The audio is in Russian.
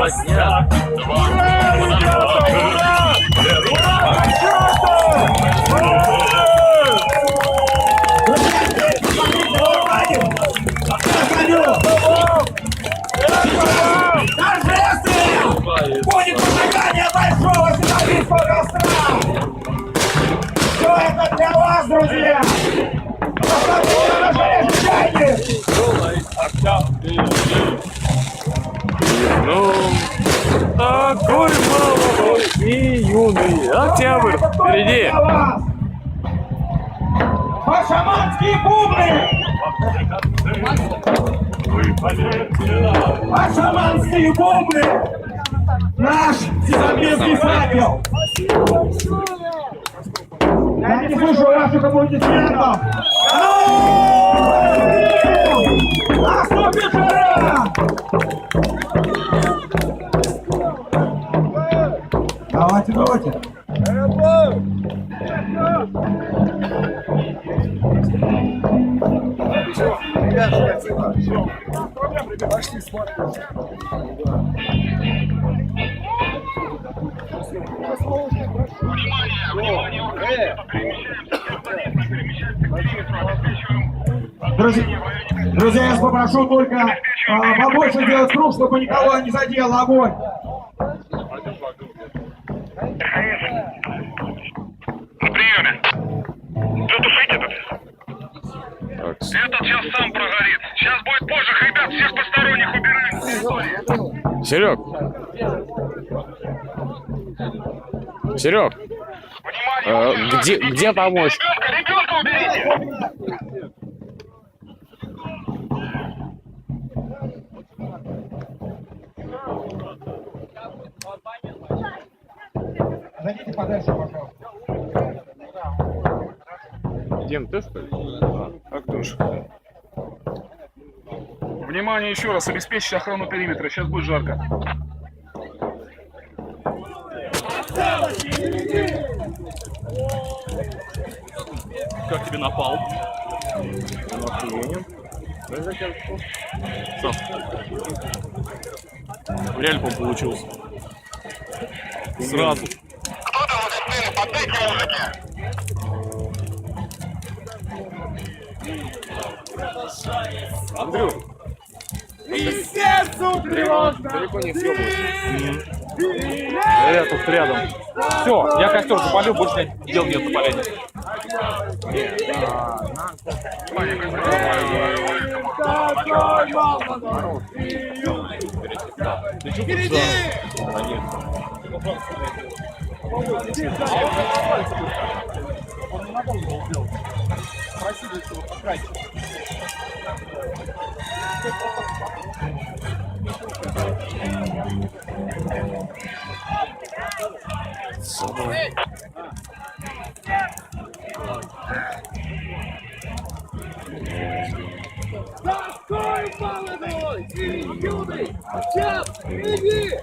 Молодняк. Будет возлагание большого всероссийского костра! Все это для вас, друзья! Ну, такой молодой и юный октябрь впереди. По-шаманские бубны! По-шаманские бубны! Наш всероссийский факел! Я не слышу ваших аплодисментов! Наступит жара! Давайте, давайте! Пошли смотреть. Друзья, я вас попрошу только побольше делать круг, чтобы никого не задел огонь. На приеме. Затушить этот. Этот сейчас сам прогорит. Сейчас будет позже, ребят, всех посторонних убираем. Серег. Серег. Где помочь? Ребенка уберите. Зайдите подальше, пожалуйста. Дим, ты что ли? А кто ж? Внимание еще раз, обеспечьте охрану периметра, сейчас будет жарко. Как тебе напал? Сам. Реально, по-моему, получился. Сразу. Кто там в этой сцене? Поддайте музыки. Андрюх. И сердцу тревожно! Далеко не все будет. Я тут рядом. Все, я костер запалю, больше дел нет запаления. Впереди! Какой молодой и юный отец впереди!